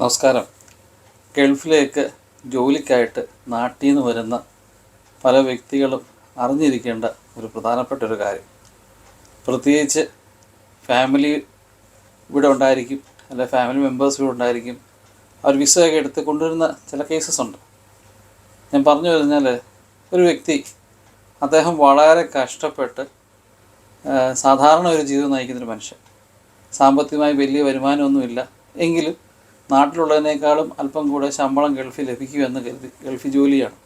നമസ്കാരം. ഗൾഫിലേക്ക് ജോലിക്കായിട്ട് നാട്ടിൽ നിന്ന് വരുന്ന പല വ്യക്തികളും അറിഞ്ഞിരിക്കേണ്ട ഒരു പ്രധാനപ്പെട്ട ഒരു കാര്യം, പ്രത്യേകിച്ച് ഫാമിലി ഇവിടെ ഉണ്ടായിരിക്കും, അല്ലെ ഫാമിലി മെമ്പേഴ്സ് ഇവിടെ ഉണ്ടായിരിക്കും. അവർ വിസയൊക്കെ എടുത്ത് കൊണ്ടുവരുന്ന ചില കേസസ് ഉണ്ട്. ഞാൻ പറഞ്ഞു കഴിഞ്ഞാൽ, ഒരു വ്യക്തി അദ്ദേഹം വളരെ കഷ്ടപ്പെട്ട് സാധാരണ ഒരു ജീവിതം നയിക്കുന്നൊരു മനുഷ്യൻ, സാമ്പത്തികമായി വലിയ വരുമാനമൊന്നുമില്ല എങ്കിലും നാട്ടിലുള്ളതിനേക്കാളും അല്പം കൂടെ ശമ്പളം ഗൾഫിൽ ലഭിക്കുമെന്ന് കരുതി ഗൾഫിൽ ജോലിയാണ്.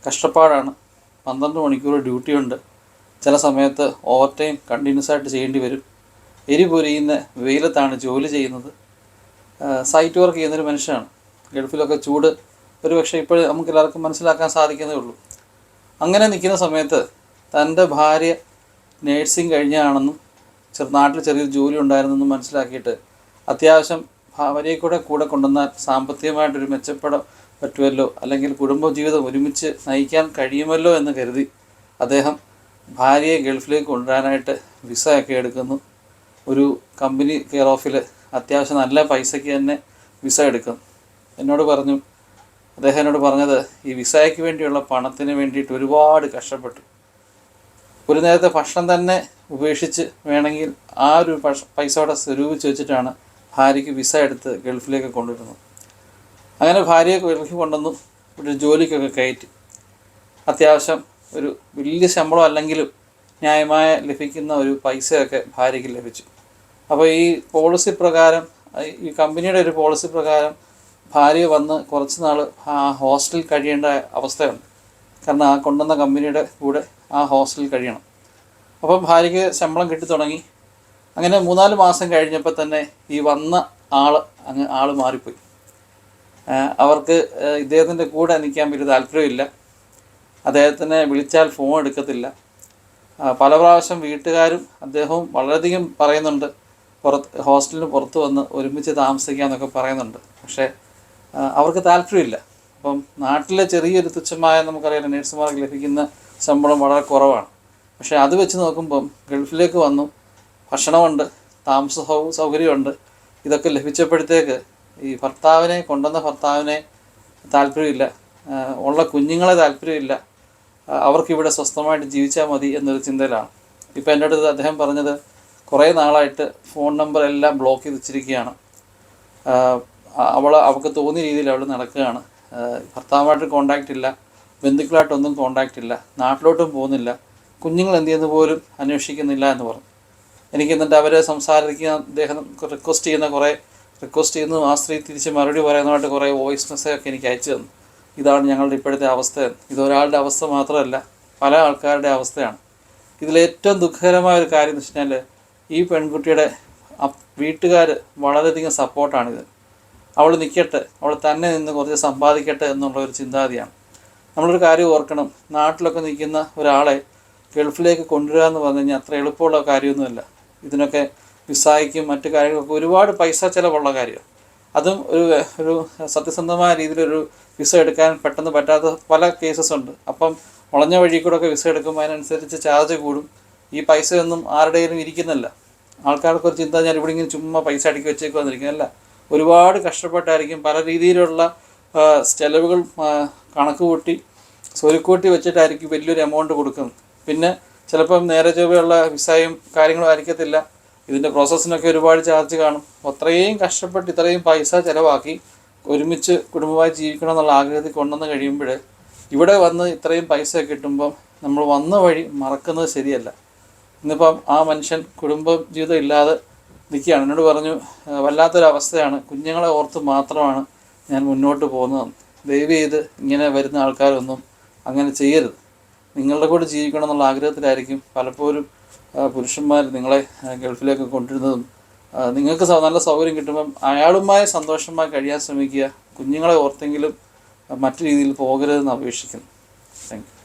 കഷ്ടപ്പാടാണ്. 12 മണിക്കൂർ ഡ്യൂട്ടിയുണ്ട്. ചില സമയത്ത് ഓവർ ടൈം കണ്ടിന്യൂസ് ആയിട്ട് ചെയ്യേണ്ടി വരും. എരിപൊരിയുന്ന വെയിലത്താണ് ജോലി ചെയ്യുന്നത്. സൈറ്റ് വർക്ക് ചെയ്യുന്നൊരു മനുഷ്യനാണ്. ഗൾഫിലൊക്കെ ചൂട് ഒരു പക്ഷേ ഇപ്പോൾ നമുക്ക് എല്ലാവർക്കും മനസ്സിലാക്കാൻ സാധിക്കുന്നേ ഉള്ളൂ. അങ്ങനെ നിൽക്കുന്ന സമയത്ത് തൻ്റെ ഭാര്യ നേഴ്സിംഗ് കഴിഞ്ഞാണെന്നും നാട്ടിൽ ചെറിയൊരു ജോലി ഉണ്ടായിരുന്നെന്നും മനസ്സിലാക്കിയിട്ട് അത്യാവശ്യം ഭാര്യയെ കൂടെ കൊണ്ടുവന്നാൽ സാമ്പത്തികമായിട്ടൊരു മെച്ചപ്പെടാൻ പറ്റുമല്ലോ, അല്ലെങ്കിൽ കുടുംബജീവിതം ഒരുമിച്ച് നയിക്കാൻ കഴിയുമല്ലോ എന്ന് കരുതി അദ്ദേഹം ഭാര്യയെ ഗൾഫിലേക്ക് കൊണ്ടുവരാനായിട്ട് വിസയൊക്കെ എടുക്കുന്നു. ഒരു കമ്പനി കെയർ ഓഫിൽ അത്യാവശ്യം നല്ല പൈസയ്ക്ക് തന്നെ വിസ എടുക്കുന്നു. അദ്ദേഹം എന്നോട് പറഞ്ഞത്, ഈ വിസയ്ക്ക് വേണ്ടിയുള്ള പണത്തിന് വേണ്ടിയിട്ട് ഒരുപാട് കഷ്ടപ്പെട്ടു. ഒരു നേരത്തെ ഭക്ഷണം തന്നെ ഉപേക്ഷിച്ച് വേണമെങ്കിൽ ആ ഒരു പൈസയോടെ സ്വരൂപിച്ച് വെച്ചിട്ടാണ് ഭാര്യയ്ക്ക് വിസ എടുത്ത് ഗൾഫിലേക്ക് കൊണ്ടുവരുന്നത്. അങ്ങനെ ഭാര്യയെ ഗൾഫിൽ കൊണ്ടുവന്നു, ഇവിടെ ജോലിക്കൊക്കെ കയറ്റി. അത്യാവശ്യം ഒരു വലിയ ശമ്പളം അല്ലെങ്കിലും ന്യായമായ ലഭിക്കുന്ന ഒരു പൈസയൊക്കെ ഭാര്യയ്ക്ക് ലഭിച്ചു. അപ്പോൾ ഈ പോളിസി പ്രകാരം, ഈ കമ്പനിയുടെ ഒരു പോളിസി പ്രകാരം ഭാര്യ വന്ന് കുറച്ച് നാൾ ആ ഹോസ്റ്റലിൽ കഴിയേണ്ട അവസ്ഥയുണ്ട്. കാരണം ആ കൊണ്ടുവന്ന കമ്പനിയുടെ കൂടെ ആ ഹോസ്റ്റലിൽ കഴിയണം. അപ്പം ഭാര്യയ്ക്ക് ശമ്പളം കിട്ടി തുടങ്ങി. അങ്ങനെ 3-4 മാസം കഴിഞ്ഞപ്പോൾ തന്നെ ഈ വന്ന ആൾ മാറിപ്പോയി. അവർക്ക് ഇദ്ദേഹത്തിൻ്റെ കൂടെ നിൽക്കാൻ വലിയ താല്പര്യമില്ല. അദ്ദേഹത്തിനെ വിളിച്ചാൽ ഫോൺ എടുക്കത്തില്ല. പല പ്രാവശ്യം വീട്ടുകാരും അദ്ദേഹവും വളരെയധികം പറയുന്നുണ്ട്, ഹോസ്റ്റലിന് പുറത്ത് വന്ന് ഒരുമിച്ച് താമസിക്കാമെന്നൊക്കെ പറയുന്നുണ്ട്. പക്ഷേ അവർക്ക് താല്പര്യമില്ല. അപ്പം നാട്ടിലെ ചെറിയൊരു തുച്ഛമായ, നമുക്കറിയാം, നേഴ്സുമാർക്ക് ലഭിക്കുന്ന ശമ്പളം വളരെ കുറവാണ്. പക്ഷേ അത് വെച്ച് നോക്കുമ്പം ഗൾഫിലേക്ക് വന്നു, ഭക്ഷണമുണ്ട്, താമസ സൗകര്യമുണ്ട്. ഇതൊക്കെ ലഭിച്ചപ്പോഴത്തേക്ക് ഈ കൊണ്ടുവന്ന ഭർത്താവിനെ താല്പര്യമില്ല, ഉള്ള കുഞ്ഞുങ്ങളെ താല്പര്യമില്ല, അവർക്കിവിടെ സ്വസ്ഥമായിട്ട് ജീവിച്ചാൽ മതി എന്നൊരു ചിന്തയിലാണ്. ഇപ്പോൾ എൻ്റെ അടുത്ത് അദ്ദേഹം പറഞ്ഞത്, കുറേ നാളായിട്ട് ഫോൺ നമ്പർ എല്ലാം ബ്ലോക്ക് ചെയ്ത് വെച്ചിരിക്കുകയാണ്. അവൾക്ക് തോന്നിയ രീതിയിൽ അവൾ നടക്കുകയാണ്. ഭർത്താവുമായിട്ട് കോണ്ടാക്റ്റ് ഇല്ല, ബന്ധുക്കളായിട്ടൊന്നും കോണ്ടാക്റ്റ് ഇല്ല, നാട്ടിലോട്ടും പോകുന്നില്ല, കുഞ്ഞുങ്ങൾ എന്ത് ചെയ്യുന്ന പോലും അന്വേഷിക്കുന്നില്ല എന്ന് പറഞ്ഞു. എനിക്ക് എന്നിട്ട് അവരെ സംസാരിക്കാൻ അദ്ദേഹം റിക്വസ്റ്റ് ചെയ്യുന്നു. ആ സ്ത്രീ തിരിച്ച് മറുപടി പറയുന്നതായിട്ട് കുറേ വോയിസ് മെസ്സേജൊക്കെ എനിക്ക് അയച്ചു തന്നു. ഇതാണ് ഞങ്ങളുടെ ഇപ്പോഴത്തെ അവസ്ഥ. ഇതൊരാളുടെ അവസ്ഥ മാത്രമല്ല, പല ആൾക്കാരുടെ അവസ്ഥയാണ്. ഇതിലേറ്റവും ദുഃഖകരമായ ഒരു കാര്യം എന്ന് വെച്ച് കഴിഞ്ഞാൽ, ഈ പെൺകുട്ടിയുടെ വീട്ടുകാർ വളരെയധികം സപ്പോർട്ടാണിത്. അവൾ നിൽക്കട്ടെ, അവൾ തന്നെ നിന്ന് കുറച്ച് സമ്പാദിക്കട്ടെ എന്നുള്ള ഒരു ചിന്താഗതിയാണ്. നമ്മളൊരു കാര്യം ഓർക്കണം, നാട്ടിലൊക്കെ നിൽക്കുന്ന ഒരാളെ ഗൾഫിലേക്ക് കൊണ്ടുവരിക എന്ന് പറഞ്ഞു കഴിഞ്ഞാൽ അത്ര എളുപ്പമുള്ള കാര്യമൊന്നുമല്ല. ഇതിനൊക്കെ വിസയ്ക്കും മറ്റു കാര്യങ്ങളൊക്കെ ഒരുപാട് പൈസ ചിലവുള്ള കാര്യമാണ്. അതും ഒരു സത്യസന്ധമായ രീതിയിലൊരു വിസ എടുക്കാൻ പെട്ടെന്ന് പറ്റാത്ത പല കേസസ് ഉണ്ട്. അപ്പം വളഞ്ഞ വഴി കൂടെ ഒക്കെ വിസ എടുക്കുമ്പോൾ അതിനനുസരിച്ച് ചാർജ് കൂടും. ഈ പൈസയൊന്നും ആരുടെയും ഇരിക്കുന്നില്ല. ആൾക്കാർക്കൊരു ചിന്ത, ഞാൻ ഇവിടെ ഇങ്ങനെ ചുമ്മാ പൈസ അടുക്കി വെച്ചേക്ക് വന്നിരിക്കുന്നതല്ല. ഒരുപാട് കഷ്ടപ്പെട്ടായിരിക്കും പല രീതിയിലുള്ള ചെലവുകൾ കണക്ക് കൂട്ടി സ്വരുക്കൂട്ടി വെച്ചിട്ടായിരിക്കും വലിയൊരു എമൗണ്ട് കൊടുക്കുന്നത്. പിന്നെ ചിലപ്പം നേരെ ചൊവ്വയുള്ള വിസയും കാര്യങ്ങളും ആയിരിക്കത്തില്ല. ഇതിൻ്റെ പ്രോസസ്സിനൊക്കെ ഒരുപാട് ചാർജ് കാണും. അത്രയും കഷ്ടപ്പെട്ട് ഇത്രയും പൈസ ചിലവാക്കി ഒരുമിച്ച് കുടുംബമായി ജീവിക്കണം എന്നുള്ള ആഗ്രഹത്തിൽ കൊണ്ടുവന്ന് കഴിയുമ്പോൾ ഇവിടെ വന്ന് ഇത്രയും പൈസ കിട്ടുമ്പം നമ്മൾ വന്ന വഴി മറക്കുന്നത് ശരിയല്ല. ഇന്നിപ്പം ആ മനുഷ്യൻ കുടുംബ ജീവിതം ഇല്ലാതെ നിൽക്കുകയാണ്. എന്നോട് പറഞ്ഞു, വല്ലാത്തൊരവസ്ഥയാണ്, കുഞ്ഞുങ്ങളെ ഓർത്ത് മാത്രമാണ് ഞാൻ മുന്നോട്ട് പോകുന്നത്. ദയവ് ചെയ്ത് ഇങ്ങനെ വരുന്ന ആൾക്കാരൊന്നും അങ്ങനെ ചെയ്യരുത്. നിങ്ങളുടെ കൂടെ ജീവിക്കണം എന്നുള്ള ആഗ്രഹത്തിലായിരിക്കും പലപ്പോഴും പുരുഷന്മാർ നിങ്ങളെ ഗൾഫിലേക്ക് കൊണ്ടുവരുന്നതും. നിങ്ങൾക്ക് നല്ല സൗകര്യം കിട്ടുമ്പം അയാളുമായി സന്തോഷമായി കഴിയാൻ ശ്രമിക്കുക. കുഞ്ഞുങ്ങളെ ഓർത്തെങ്കിലും മറ്റു രീതിയിൽ പോകരുതെന്ന് അപേക്ഷിക്കുന്നു. Thank you.